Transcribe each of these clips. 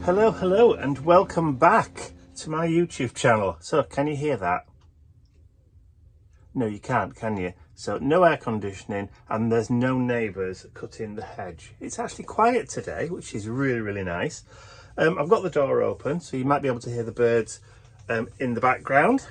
Hello and welcome back to my YouTube channel. So can you hear that? No, you can't, can you? So no air conditioning and there's no neighbours cutting the hedge. It's actually quiet today, which is really nice. I've got the door open so you might be able to hear the birds in the background.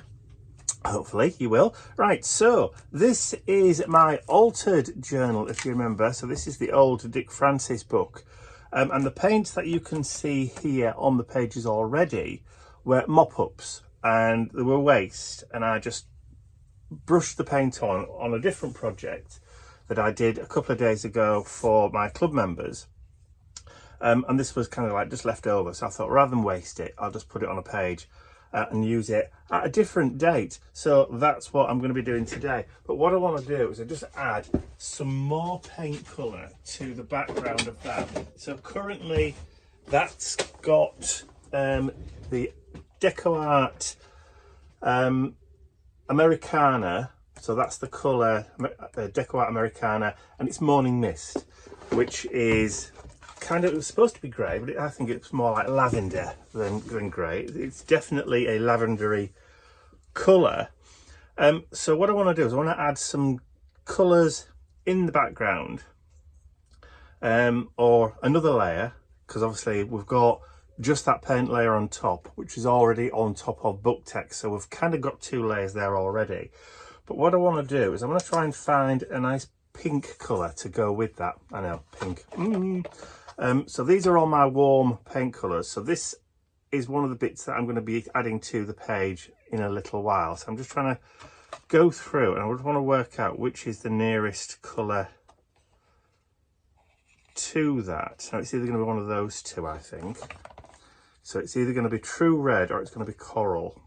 Hopefully you will. Right, so this is my altered journal, if you remember. So this is the old Dick Francis book. And the paints that you can see here on the pages already were mop-ups and they were waste, and I just brushed the paint on a different project that I did a couple of days ago for my club members. And this was kind of like just left over, so I thought rather than waste it, I'll just put it on a page and use it at a different date. So that's what I'm going to be doing today. But what I want to do is I just add some more paint colour to the background of that. So currently that's got the Deco Americana. So that's the colour Deco Americana, and it's Morning Mist, which is kind of, it was supposed to be grey, but I think it's more like lavender than grey. It's definitely a lavendery colour. So what I want to do is I want to add some colours in the background, or another layer, because obviously we've got just that paint layer on top, which is already on top of book text. So we've kind of got two layers there already. But what I want to do is I'm going to try and find a nice pink colour to go with that. I know, pink. So these are all my warm paint colours. So this is one of the bits that I'm going to be adding to the page in a little while. So I'm just trying to go through and I would want to work out which is the nearest colour to that. So it's either going to be one of those two, I think. So it's either going to be true red or it's going to be coral.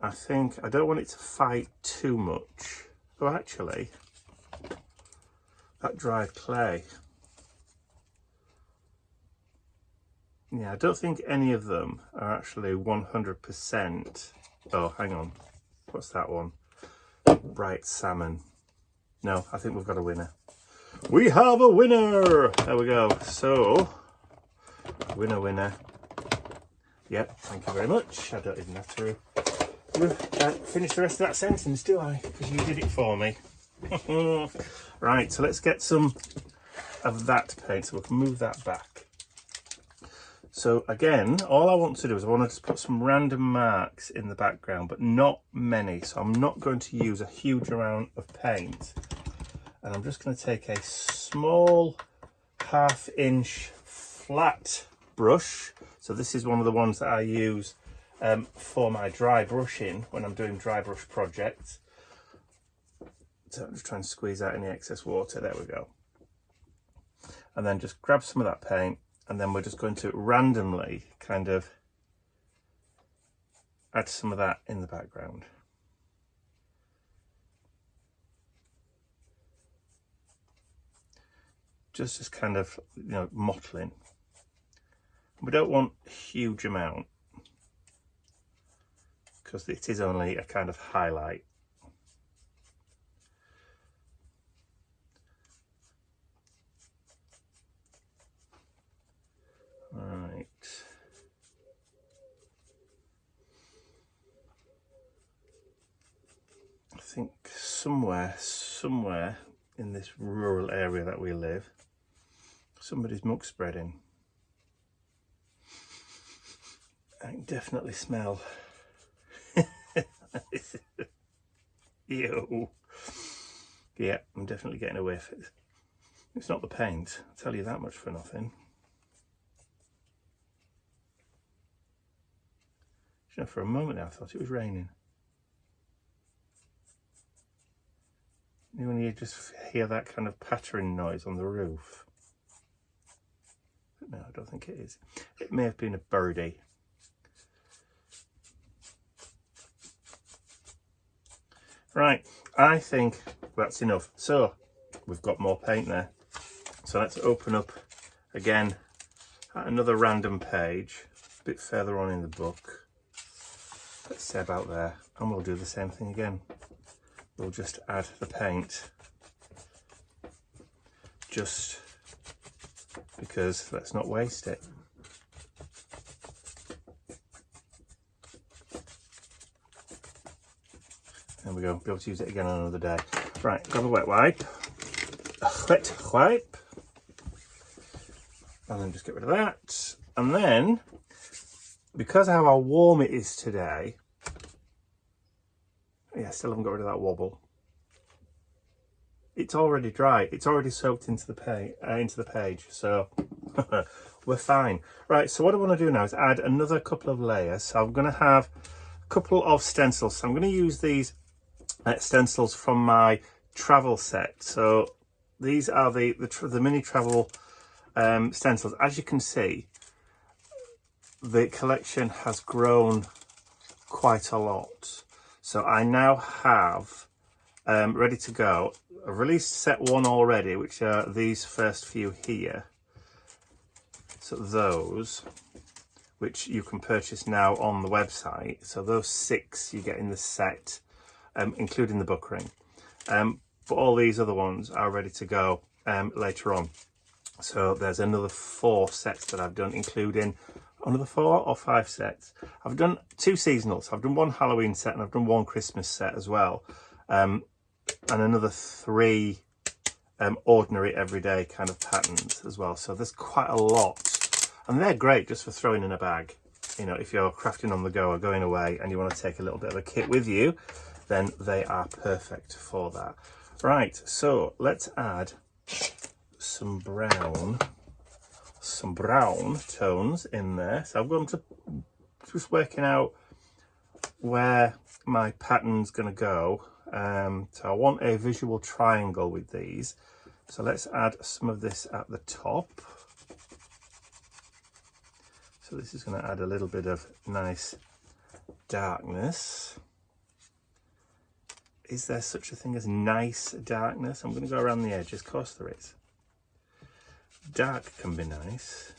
I think I don't want it to fight too much. Oh, actually, that dried clay. Yeah, I don't think any of them are actually 100%. Oh, hang on. What's that one? Bright salmon. No, I think we've got a winner. We have a winner! There we go. So, winner. Yep, thank you very much. I don't even have to finish the rest of that sentence, do I? Because you did it for me. Right, so let's get some of that paint so we can move that back. So again, all I want to do is I want to just put some random marks in the background, but not many. So I'm not going to use a huge amount of paint. And I'm just going to take a small 1/2 inch flat brush. So this is one of the ones that I use for my dry brushing when I'm doing dry brush projects. So I'm just trying to squeeze out any excess water. There we go. And then just grab some of that paint. And then we're just going to randomly kind of add some of that in the background. Just kind of, you know, mottling. We don't want a huge amount because it is only a kind of highlight. Right. I think somewhere in this rural area that we live, somebody's muck spreading. I can definitely smell. Ew. Yeah, I'm definitely getting a whiff. It's not the paint, I'll tell you that much for nothing. You know, for a moment I thought it was raining. You know, when you just hear that kind of pattering noise on the roof. But no, I don't think it is. It may have been a birdie. Right, I think that's enough. So we've got more paint there. So let's open up again at another random page, a bit further on in the book. Let's say about there, and we'll do the same thing again. We'll just add the paint just because let's not waste it. There we go, be able to use it again on another day. Right, grab a wet wipe. A wet wipe. And then just get rid of that. And then, because of how warm it is today, yeah, still haven't got rid of that wobble. It's already dry. It's already soaked into the page, so we're fine. Right, so what I want to do now is add another couple of layers. So I'm going to have a couple of stencils. So I'm going to use these stencils from my travel set. So these are the mini travel stencils. As you can see, the collection has grown quite a lot. So I now have ready to go. I've released set 1 already, which are these first few here. So those, which you can purchase now on the website. So those 6 you get in the set, including the book ring. But all these other ones are ready to go later on. So there's another 4 sets that I've done, including another 4 or 5 sets. I've done 2 seasonals. I've done 1 Halloween set and I've done 1 Christmas set as well. And another 3 ordinary everyday kind of patterns as well. So there's quite a lot, and they're great just for throwing in a bag. You know, if you're crafting on the go or going away and you want to take a little bit of a kit with you, then they are perfect for that. Right, so let's add some brown tones in there. So I'm going to just working out where my pattern's going to go. So I want a visual triangle with these. So let's add some of this at the top. So this is going to add a little bit of nice darkness. Is there such a thing as nice darkness? I'm going to go around the edges. Of course there is. Dark can be nice.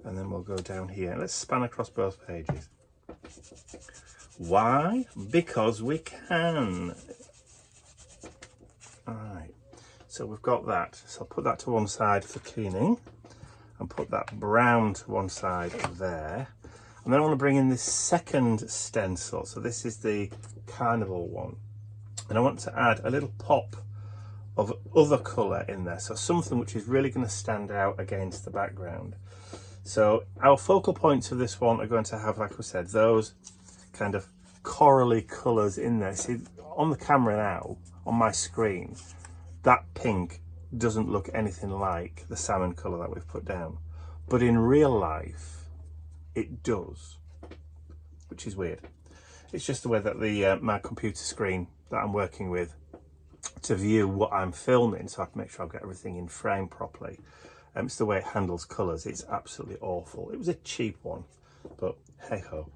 And then we'll go down here. Let's span across both pages. Why? Because we can. Alright, so we've got that. So I'll put that to one side for cleaning and put that brown to one side there. And then I want to bring in this second stencil. So this is the carnival one. And I want to add a little pop of other colour in there. So something which is really going to stand out against the background. So our focal points of this one are going to have, like I said, those kind of corally colours in there. See, on the camera now, on my screen, that pink doesn't look anything like the salmon colour that we've put down. But in real life, it does, which is weird. It's just the way that the my computer screen that I'm working with to view what I'm filming, so I have to make sure I've got everything in frame properly. It's the way it handles colours. It's absolutely awful. It was a cheap one, but hey ho.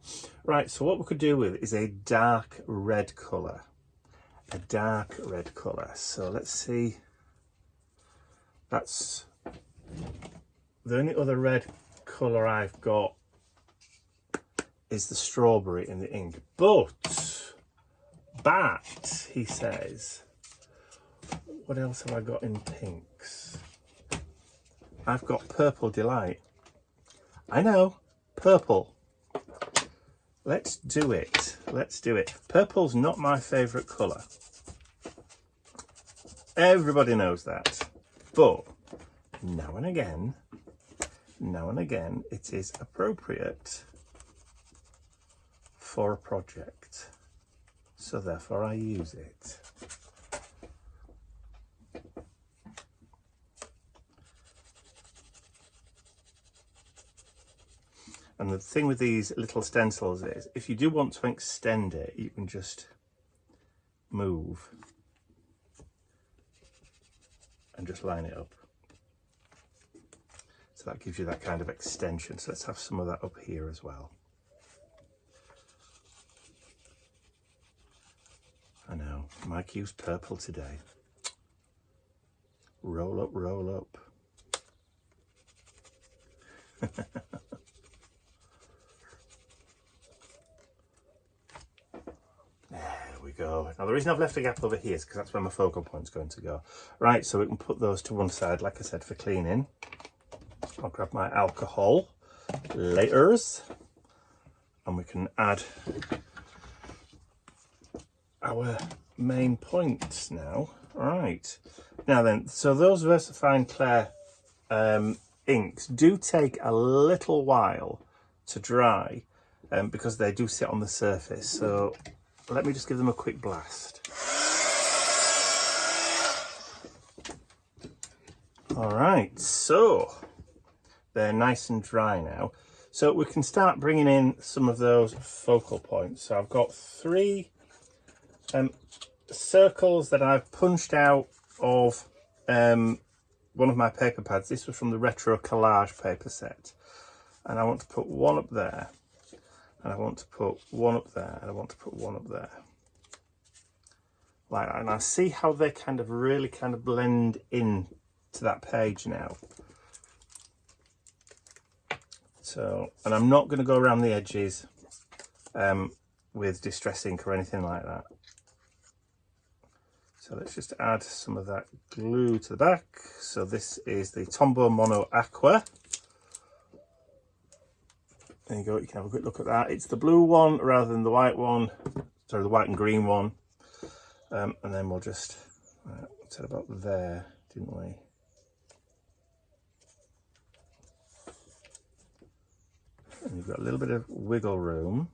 Right, so what we could do with it is a dark red colour. A dark red colour. So let's see. That's the only other red colour I've got is the strawberry in the ink. But, he says, what else have I got in pinks? I've got Purple Delight. I know, purple. Let's do it. Let's do it. Purple's not my favourite colour. Everybody knows that. But now and again, it is appropriate for a project. So therefore I use it. And the thing with these little stencils is, if you do want to extend it, you can just move and just line it up. So that gives you that kind of extension. So let's have some of that up here as well. I know, Mike used purple today. Roll up, roll up. There we go. Now the reason I've left a gap over here is because that's where my focal point's going to go. Right, so we can put those to one side, like I said, for cleaning. I'll grab my alcohol laters and we can add our main points now. Right, now then, so those VersaFine Clear inks do take a little while to dry because they do sit on the surface. So let me just give them a quick blast. All right, so they're nice and dry now. So we can start bringing in some of those focal points. So I've got 3 circles that I've punched out of one of my paper pads. This was from the Retro Collage paper set. And I want to put one up there. And I want to put one up there. And I want to put one up there. Like that. And I see how they kind of really kind of blend in to that page now. So, and I'm not going to go around the edges with distress ink or anything like that. So let's just add some of that glue to the back. So this is the Tombow Mono Aqua. There you go, you can have a quick look at that. It's the blue one rather than the white one. Sorry, the white and green one. And then we'll just set about there, didn't we? And you've got a little bit of wiggle room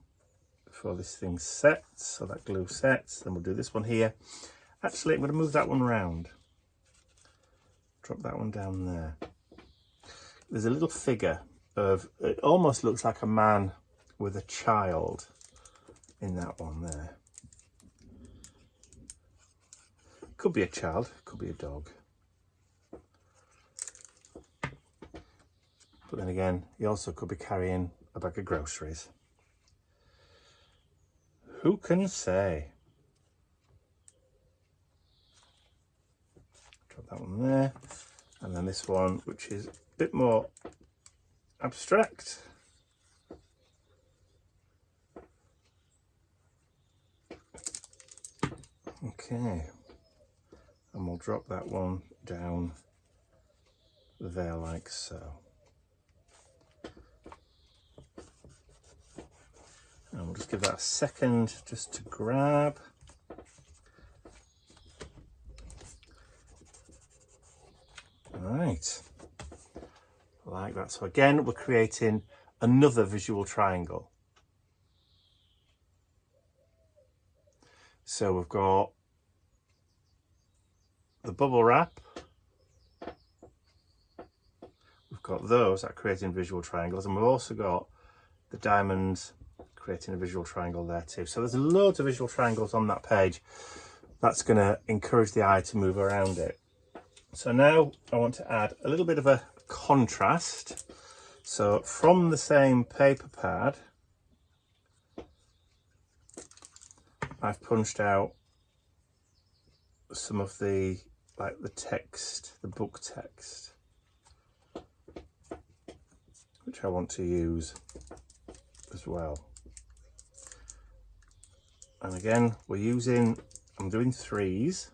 before this thing sets, so that glue sets. Then we'll do this one here. Actually, I'm going to move that one round. Drop that one down there. There's a little figure of, it almost looks like a man with a child in that one there. Could be a child, could be a dog. But then again, he also could be carrying a bag of groceries. Who can say? Drop that one there. And then this one, which is a bit more abstract. Okay. And we'll drop that one down there like so. And we'll just give that a second just to grab. All right, like that. So again, we're creating another visual triangle. So we've got the bubble wrap. We've got those that are creating visual triangles, and we've also got the diamonds creating a visual triangle there too. So there's loads of visual triangles on that page. That's going to encourage the eye to move around it. So now I want to add a little bit of a contrast. So from the same paper pad, I've punched out some of the, like the text, the book text, which I want to use as well. And again, I'm doing 3s.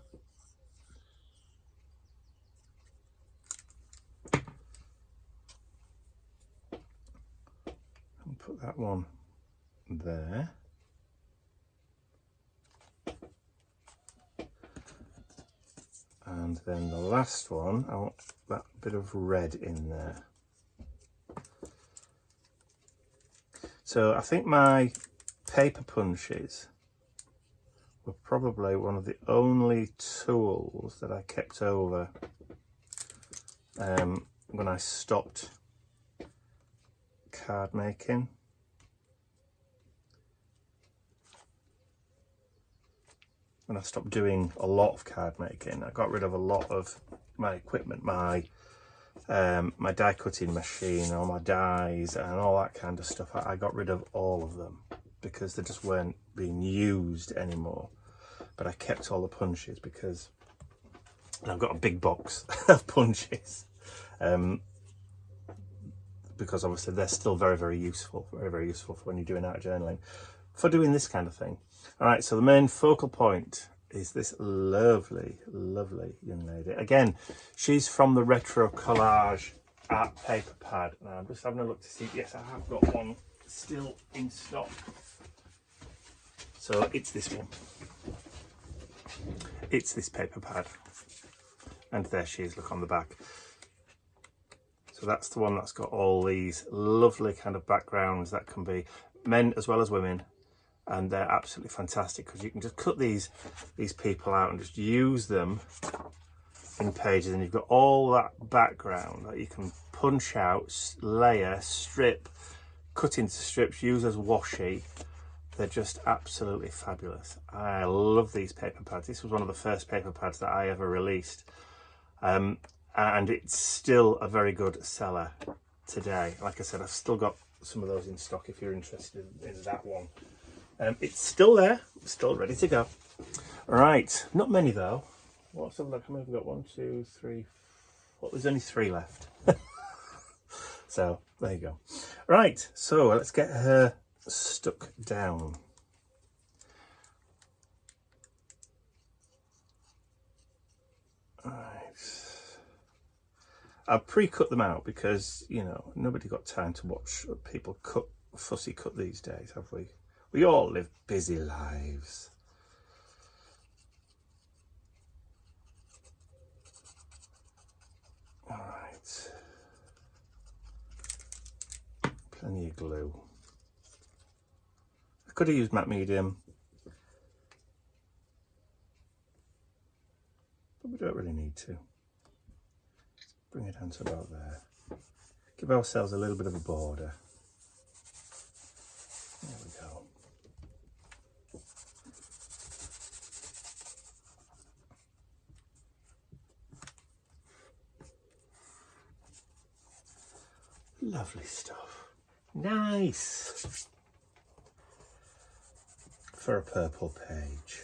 And put that one there. And then the last one, I want that bit of red in there. So I think my paper punches were probably one of the only tools that I kept over when I stopped card making. When I stopped doing a lot of card making, I got rid of a lot of my equipment, my die cutting machine, all my dies and all that kind of stuff. I got rid of all of them because they just weren't being used anymore. But I kept all the punches because I've got a big box of punches. Because obviously they're still very, very useful, very useful for when you're doing art journaling, for doing this kind of thing. All right, so the main focal point is this lovely, lovely young lady. Again, she's from the Retro Collage art paper pad. And I'm just having a look to see, yes, I have got one still in stock. So it's this one. it's this paper pad. And there she is, look on the back. So that's the one that's got all these lovely kind of backgrounds that can be men as well as women. And they're absolutely fantastic because you can just cut these people out and just use them in pages, and you've got all that background that you can punch out, layer, strip, cut into strips, use as washi. They're just absolutely fabulous. I love these paper pads. This was one of the first paper pads that I ever released, and it's still a very good seller today. Like I said, I've still got some of those in stock if you're interested in that one. It's still there, still ready to go. Right, not many though. What's the look? How many have we got? 1, 2, 3, 4. There's only 3 left. So there you go. Right, so let's get her stuck down. Right. I've pre-cut them out because, you know, nobody got time to watch people fussy cut these days, have we? We all live busy lives. All right. Plenty of glue. I could have used matte medium, but we don't really need to. Bring it down to about there. Give ourselves a little bit of a border. There we go. Lovely stuff. Nice. For a purple page.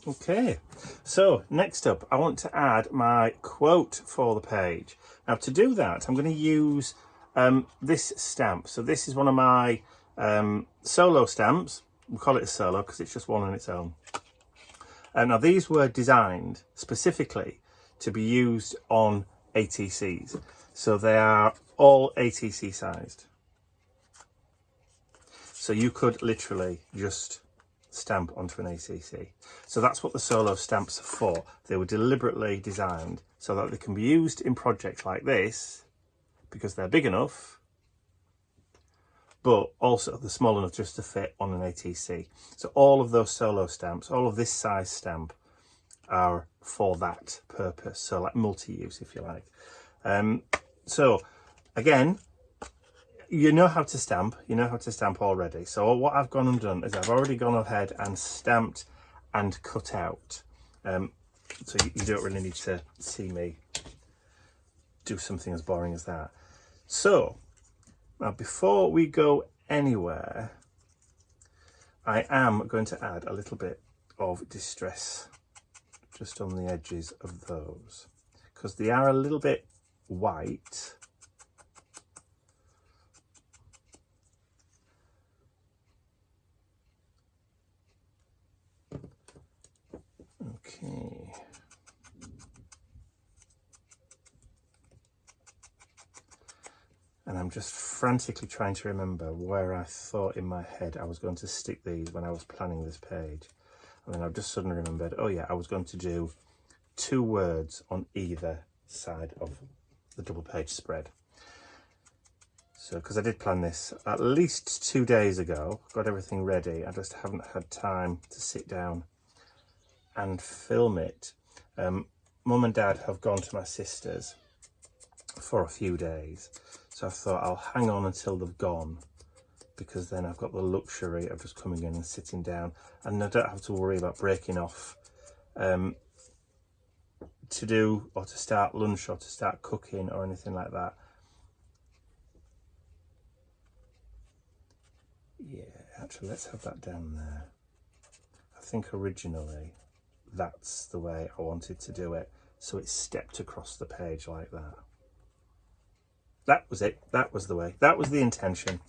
Okay, so next up I want to add my quote for the page. Now to do that I'm going to use this stamp. So this is one of my solo stamps. We'll call it a solo because it's just one on its own. Now these were designed specifically to be used on ATCs. So they are all ATC sized. So you could literally just stamp onto an ATC. So that's what the solo stamps are for. They were deliberately designed so that they can be used in projects like this because they're big enough, but also they're small enough just to fit on an ATC. So all of those solo stamps, all of this size stamp are for that purpose. So like multi-use, if you like. So again, you know how to stamp, already. So what I've gone and done is I've already gone ahead and stamped and cut out. So you don't really need to see me do something as boring as that. So now before we go anywhere, I am going to add a little bit of distress just on the edges of those because they are a little bit white. Okay. And I'm just frantically trying to remember where I thought in my head I was going to stick these when I was planning this page. And then I've just suddenly remembered, oh yeah, I was going to do 2 words on either side of the double page spread. So, because I did plan this at least 2 days ago, got everything ready, I just haven't had time to sit down and film it. Mum and Dad have gone to my sister's for a few days, so I thought I'll hang on until they've gone because then I've got the luxury of just coming in and sitting down and I don't have to worry about breaking off to do or to start lunch or to start cooking or anything like that. Yeah, actually let's have that down there. I think originally that's the way I wanted to do it, so it stepped across the page like that. That was it, that was the way, that was the intention.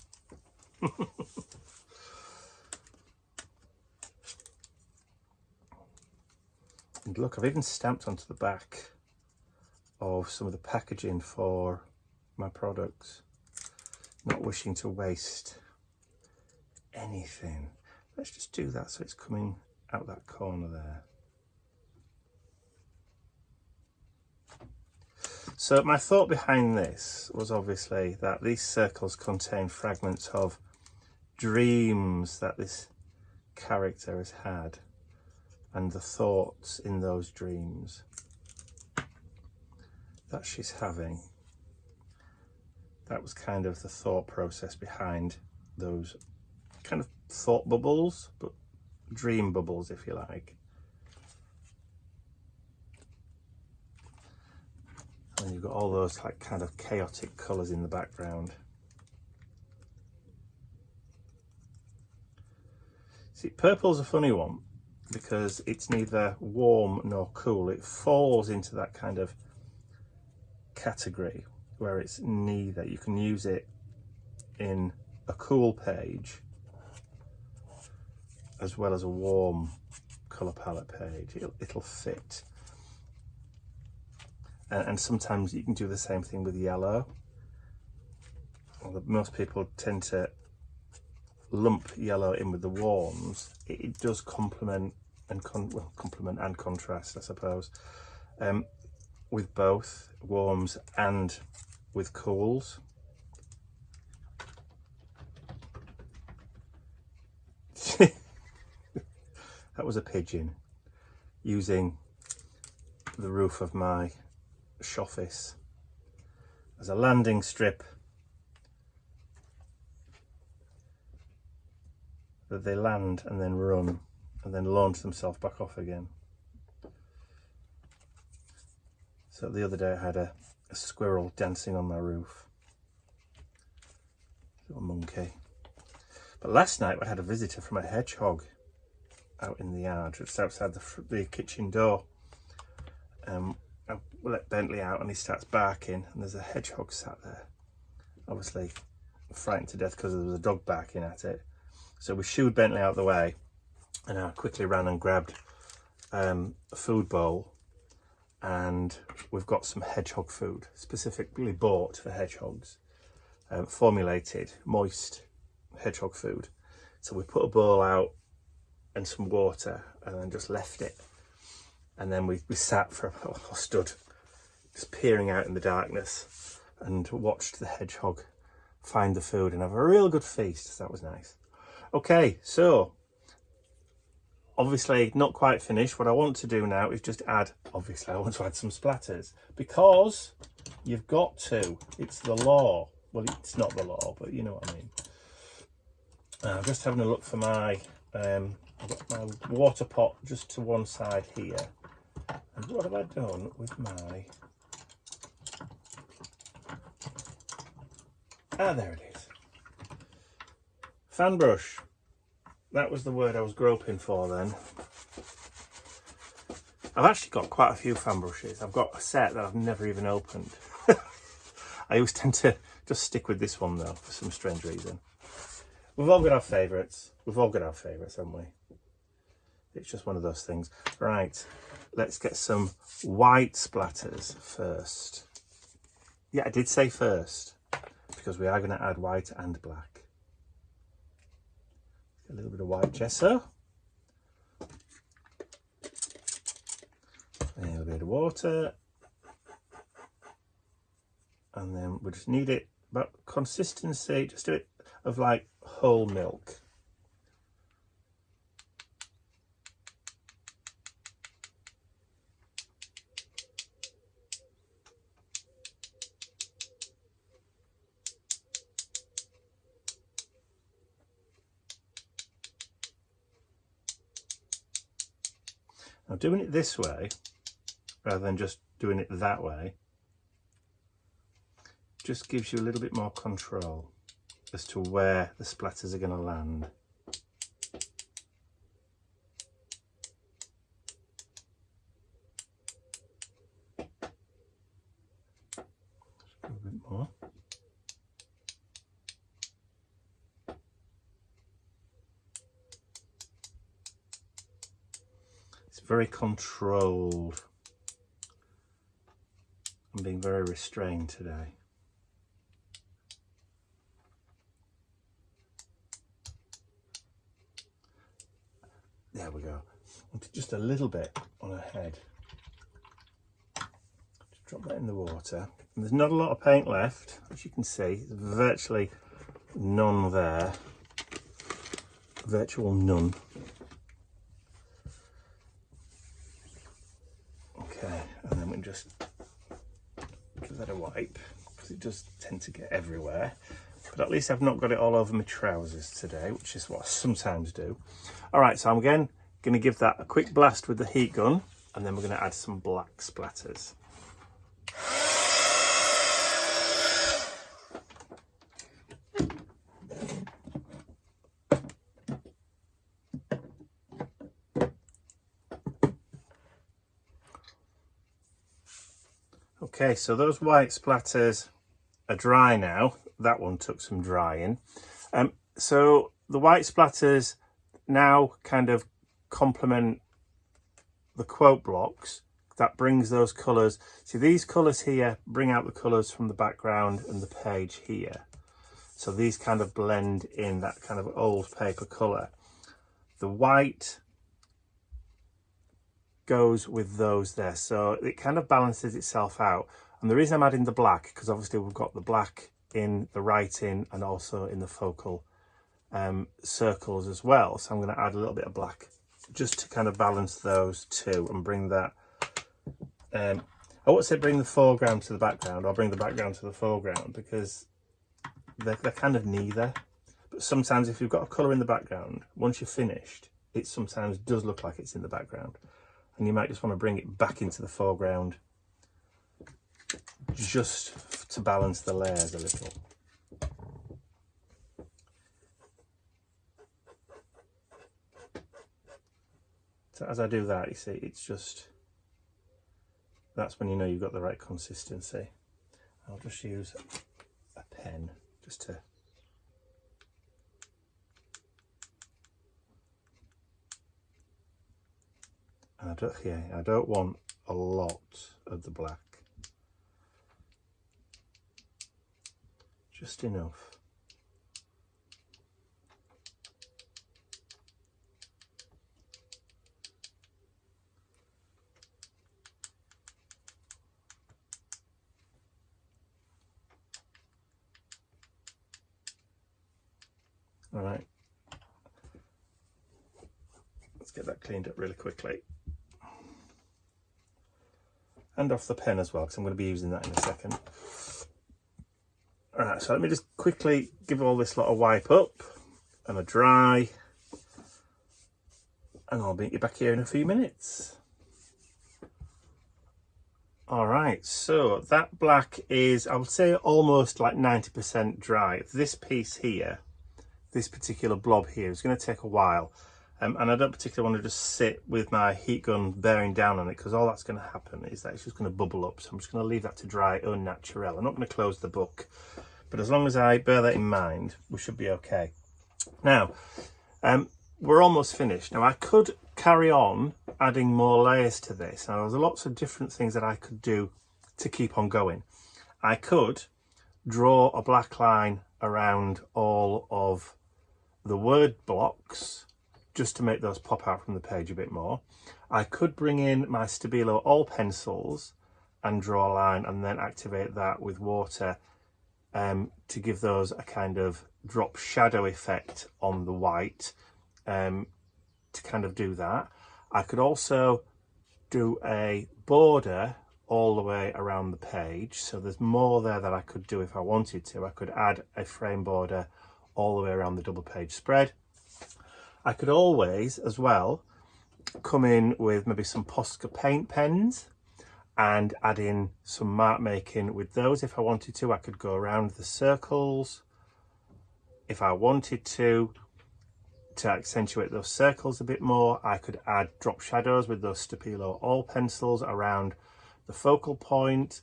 And look, I've even stamped onto the back of some of the packaging for my products, not wishing to waste anything. Let's just do that so it's coming out that corner there. So my thought behind this was obviously that these circles contain fragments of dreams that this character has had and the thoughts in those dreams that she's having. That was kind of the thought process behind those kind of thought bubbles, but dream bubbles, if you like. And you've got all those like kind of chaotic colours in the background. See, purple's a funny one because it's neither warm nor cool. It falls into that kind of category where it's neither. You can use it in a cool page as well as a warm colour palette page. It'll fit. And sometimes you can do the same thing with yellow. Most people tend to lump yellow in with the warms. It does complement and contrast, I suppose, with both warms and with cools. That was a pigeon using the roof of my office as a landing strip that they land and then run and then launch themselves back off again. So the other day I had a squirrel dancing on my roof, little monkey. But last night I had a visitor from a hedgehog out in the yard, just outside the kitchen door. I let Bentley out and he starts barking, and there's a hedgehog sat there, obviously frightened to death because there was a dog barking at it. So we shooed Bentley out of the way, and I quickly ran and grabbed a food bowl, and we've got some hedgehog food specifically bought for hedgehogs, formulated moist hedgehog food. So we put a bowl out and some water and then just left it, and then we sat for or stood just peering out in the darkness and watched the hedgehog find the food and have a real good feast. So that was nice. Okay, so obviously not quite finished. What I want to do now is just add, obviously I want to add some splatters, because you've got to. It's the law. Well, it's not the law, but you know what I mean. I'm just having a look for my I've got my water pot just to one side here. And what have I done with my... there it is. Fan brush. That was the word I was groping for then. I've actually got quite a few fan brushes. I've got a set that I've never even opened. I always tend to just stick with this one though, for some strange reason. We've all got our favourites. We've all got our favourites, haven't we? It's just one of those things. Right, let's get some white splatters first. Yeah, I did say first, because we are going to add white and black. A little bit of white gesso. A little bit of water. And then we just need it about consistency, just a bit of like whole milk. Now doing it this way, rather than just doing it that way, just gives you a little bit more control as to where the splatters are going to land. Just a little bit more. It's very controlled. I'm being very restrained today. There we go. Just a little bit on her head. Just drop that in the water. And there's not a lot of paint left, as you can see. There's virtually none there. Virtual none. Okay, and then we can just give that a wipe, because it does tend to get everywhere. But at least I've not got it all over my trousers today, which is what I sometimes do. All right, so I'm again going to give that a quick blast with the heat gun, and then we're going to add some black splatters. Okay, so those white splatters are dry now. That one took some drying. So the white splatters now kind of complement the quote blocks. That brings those colours. See, these colours here bring out the colours from the background and the page here. So these kind of blend in that kind of old paper colour. The white goes with those there, so it kind of balances itself out. And the reason I'm adding the black, because obviously we've got the black in the writing and also in the focal circles as well, so I'm going to add a little bit of black just to kind of balance those two and bring that I won't say bring the foreground to the background or bring the background to the foreground, because they're kind of neither. But sometimes if you've got a colour in the background, once you're finished, it sometimes does look like it's in the background, and you might just want to bring it back into the foreground just to balance the layers a little. So as I do that, you see, it's just, that's when you know you've got the right consistency. I'll just use a pen just to, and I don't want a lot of the black, just enough. All right, let's get that cleaned up really quickly. And off the pen as well, because I'm going to be using that in a second. All right, so let me just quickly give all this lot a wipe up and a dry, and I'll meet you back here in a few minutes. All right, so that black is, I would say, almost like 90% dry. This piece here, this particular blob here, is going to take a while. And I don't particularly want to just sit with my heat gun bearing down on it, because all that's going to happen is that it's just going to bubble up. So I'm just going to leave that to dry au naturel. I'm not going to close the book, but as long as I bear that in mind, we should be okay. Now, we're almost finished. Now, I could carry on adding more layers to this. Now, there's lots of different things that I could do to keep on going. I could draw a black line around all of the word blocks, just to make those pop out from the page a bit more. I could bring in my Stabilo all pencils and draw a line and then activate that with water to give those a kind of drop shadow effect on the white, to kind of do that. I could also do a border all the way around the page, so there's more there that I could do if I wanted to. I could add a frame border all the way around the double page spread. I could always, as well, come in with maybe some Posca paint pens and add in some mark making with those if I wanted to. I could go around the circles if I wanted to accentuate those circles a bit more. I could add drop shadows with those Stabilo all pencils around the focal point.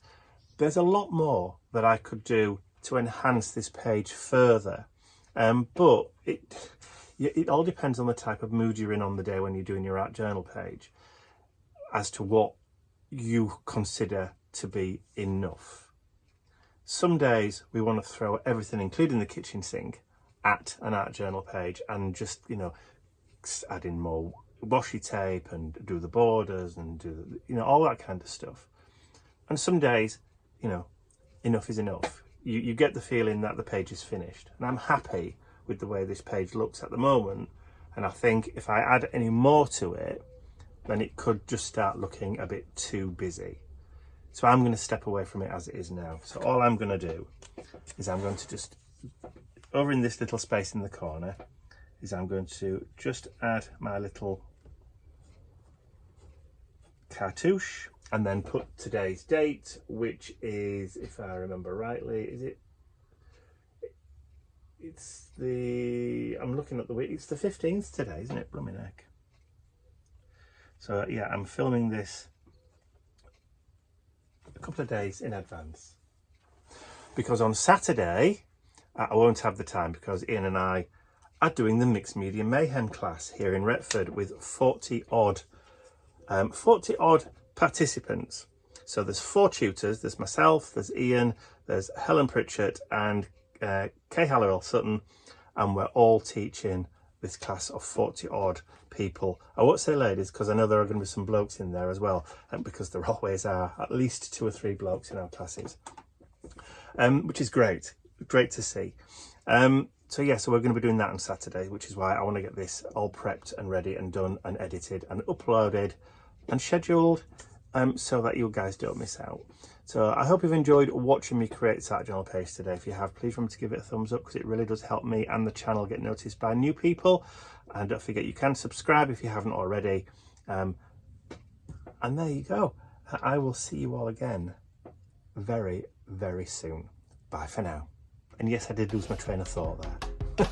There's a lot more that I could do to enhance this page further, but it all depends on the type of mood you're in on the day when you're doing your art journal page as to what you consider to be enough. Some days we want to throw everything, including the kitchen sink, at an art journal page and just, you know, add in more washi tape and do the borders and do, you know, all that kind of stuff. And some days, you know, enough is enough. You get the feeling that the page is finished, and I'm happy with the way this page looks at the moment. And I think if I add any more to it, then it could just start looking a bit too busy. So I'm going to step away from it as it is now. So all I'm going to do is I'm going to just, over in this little space in the corner, is I'm going to just add my little cartouche and then put today's date, which is, if I remember rightly, is it? It's the, I'm looking at the week, it's the 15th today, isn't it? Blooming heck. So yeah, I'm filming this a couple of days in advance, because on Saturday I won't have the time, because Ian and I are doing the Mixed Media Mayhem class here in Retford with 40 odd participants. So there's 4 tutors, there's myself, there's Ian, there's Helen Pritchett and Kay Halliwell Sutton, and we're all teaching this class of 40 odd people. I won't say ladies, because I know there are going to be some blokes in there as well, and because there always are at least 2 or 3 blokes in our classes, which is great to see. So yeah, so we're going to be doing that on Saturday, which is why I want to get this all prepped and ready and done and edited and uploaded and scheduled, so that you guys don't miss out. So I hope you've enjoyed watching me create this art journal page today. If you have, please remember to give it a thumbs up, because it really does help me and the channel get noticed by new people. And don't forget, you can subscribe if you haven't already. And there you go. I will see you all again very, very soon. Bye for now. And yes, I did lose my train of thought there.